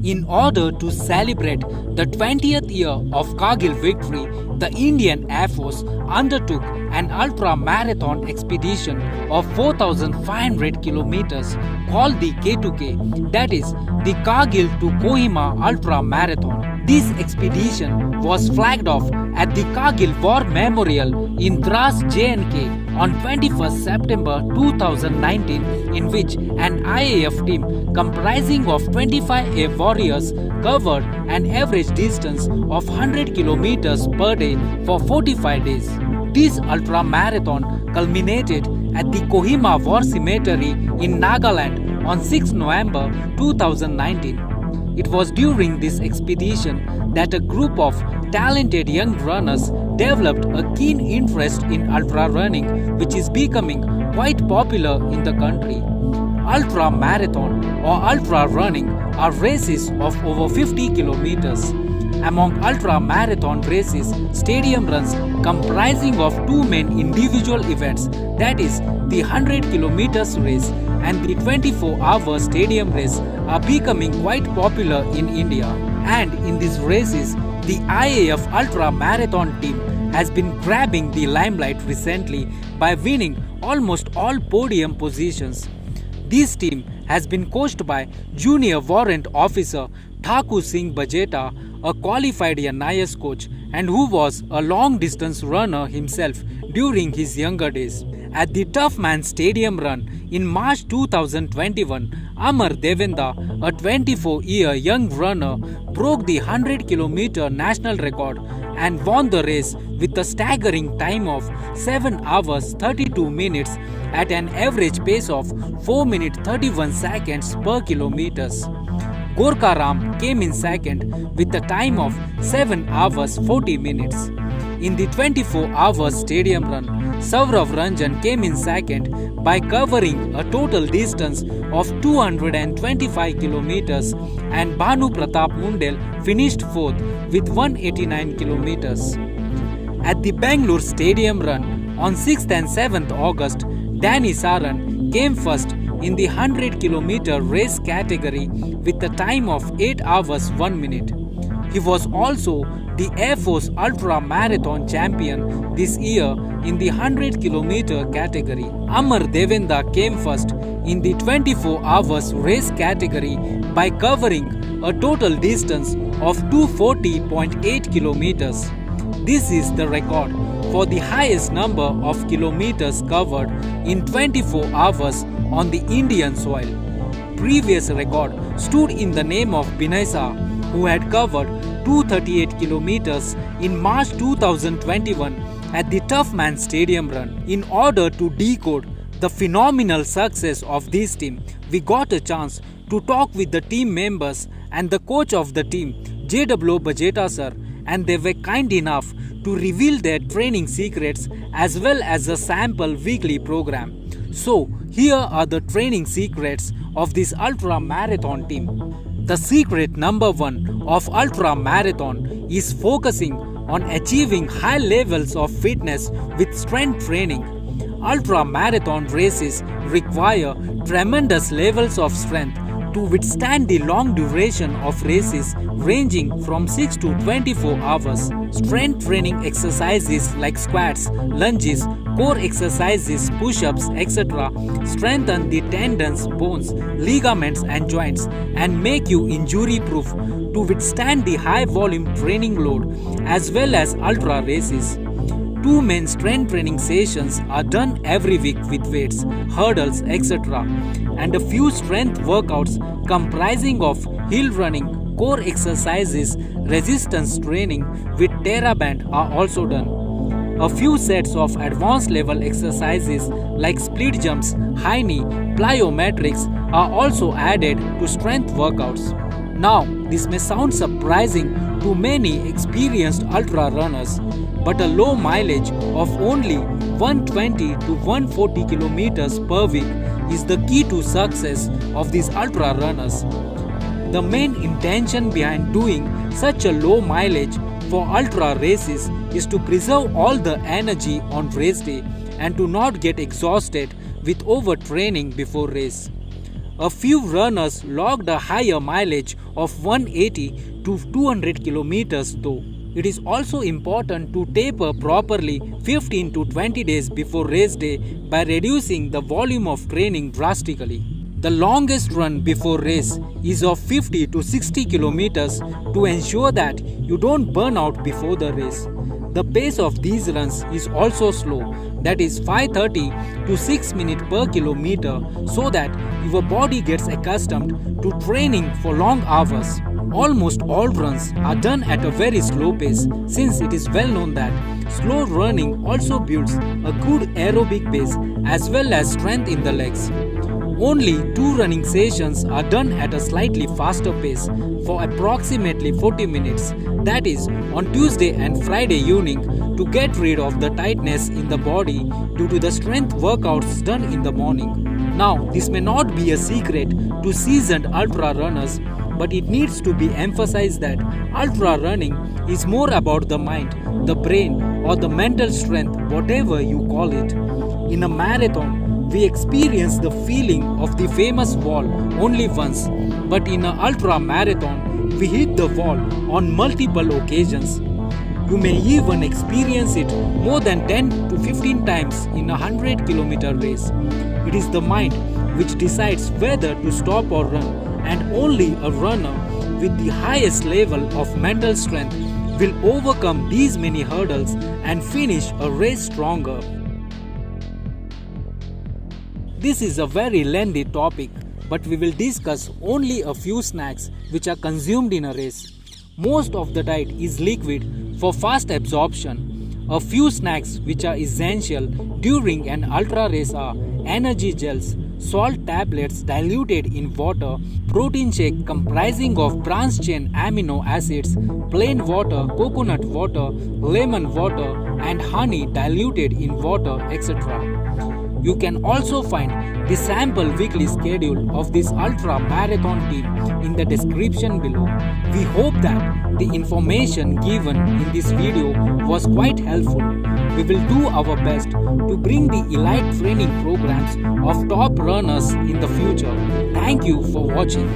In order to celebrate the 20th year of Kargil victory, the Indian Air Force undertook an ultra-marathon expedition of 4,500 kilometers called the K2K, that is, the Kargil to Kohima Ultra Marathon. This expedition was flagged off at the Kargil War Memorial in Dras, J&K on 21st September 2019, in which an IAF team comprising of 25 air warriors covered an average distance of 100 kilometers per day for 45 days. This ultra marathon culminated at the Kohima War Cemetery in Nagaland on 6 November 2019. It was during this expedition that a group of talented young runners developed a keen interest in ultra running, which is becoming quite popular in the country. Ultra marathon or ultra running are races of over 50 kilometers. Among ultra marathon races, stadium runs comprising of two main individual events, that is the 100 kilometers race and the 24-hour stadium race, are becoming quite popular in India. And in these races, the IAF Ultra Marathon team has been grabbing the limelight recently by winning almost all podium positions. This team has been coached by Junior Warrant Officer Thakur Singh Bajeta, a qualified NIS coach and who was a long-distance runner himself during his younger days. At the Toughman Stadium Run in March 2021, Amar Devendra, a 24-year young runner, broke the 100-kilometer national record and won the race with a staggering time of 7 hours 32 minutes at an average pace of 4 minutes 31 seconds per kilometers. Gorkha Ram came in second with a time of 7 hours 40 minutes. In the 24-hour stadium run, Saurav Ranjan came in second by covering a total distance of 225 kilometers, and Bhanu Pratap Mundel finished fourth with 189 kilometers. At the Bangalore Stadium Run on 6th and 7th August, Danny Saran came first in the 100-kilometer race category with a time of 8 hours 1 minute. He was also the Air Force Ultra Marathon champion this year in the 100-kilometer category. Amar Devendra came first in the 24 hours race category by covering a total distance of 240.8 kilometers. This is the record for the highest number of kilometers covered in 24 hours on the Indian soil. Previous record stood in the name of Binay Shah, who had covered 238 kilometers in March 2021 at the Toughman Stadium Run. In order to decode the phenomenal success of this team, we got a chance to talk with the team members and the coach of the team, J.W. Bajeta sir, and they were kind enough to reveal their training secrets as well as a sample weekly program. So, here are the training secrets of this ultra marathon team. The secret number one of ultra marathon is focusing on achieving high levels of fitness with strength training. Ultra marathon races require tremendous levels of strength to withstand the long duration of races ranging from 6 to 24 hours. Strength training exercises like squats, lunges, core exercises, push-ups, etc. strengthen the tendons, bones, ligaments and joints and make you injury-proof to withstand the high-volume training load as well as ultra races. 2 main strength training sessions are done every week with weights, hurdles, etc. and a few strength workouts comprising of hill running, core exercises, resistance training with TheraBand are also done. A few sets of advanced level exercises like split jumps, high knee, plyometrics are also added to strength workouts. Now, this may sound surprising to many experienced ultra runners, but a low mileage of only 120 to 140 kilometers per week is the key to success of these ultra runners. The main intention behind doing such a low mileage for ultra races is to preserve all the energy on race day and to not get exhausted with overtraining before race. A few runners logged a higher mileage of 180 to 200 kilometers though. It is also important to taper properly 15 to 20 days before race day by reducing the volume of training drastically. The longest run before race is of 50 to 60 kilometers to ensure that you don't burn out before the race. The pace of these runs is also slow, that is 5:30 to 6 minutes per kilometer, so that your body gets accustomed to training for long hours. Almost all runs are done at a very slow pace, since it is well known that slow running also builds a good aerobic base as well as strength in the legs. Only 2 running sessions are done at a slightly faster pace for approximately 40 minutes, that is on Tuesday and Friday evening, to get rid of the tightness in the body due to the strength workouts done in the morning. Now, this may not be a secret to seasoned ultra runners, but it needs to be emphasized that ultra running is more about the mind, the brain, or the mental strength, whatever you call it. In a marathon, we experience the feeling of the famous wall only once, but in an ultra marathon, we hit the wall on multiple occasions. You may even experience it more than 10 to 15 times in a 100-kilometer race. It is the mind which decides whether to stop or run, and only a runner with the highest level of mental strength will overcome these many hurdles and finish a race stronger. This is a very lengthy topic, but we will discuss only a few snacks which are consumed in a race. Most of the diet is liquid for fast absorption. A few snacks which are essential during an ultra race are energy gels, salt tablets diluted in water, protein shake comprising of branched-chain amino acids, plain water, coconut water, lemon water, and honey diluted in water, etc. You can also find the sample weekly schedule of this ultra marathon team in the description below. We hope that the information given in this video was quite helpful. We will do our best to bring the elite training programs of top runners in the future. Thank you for watching.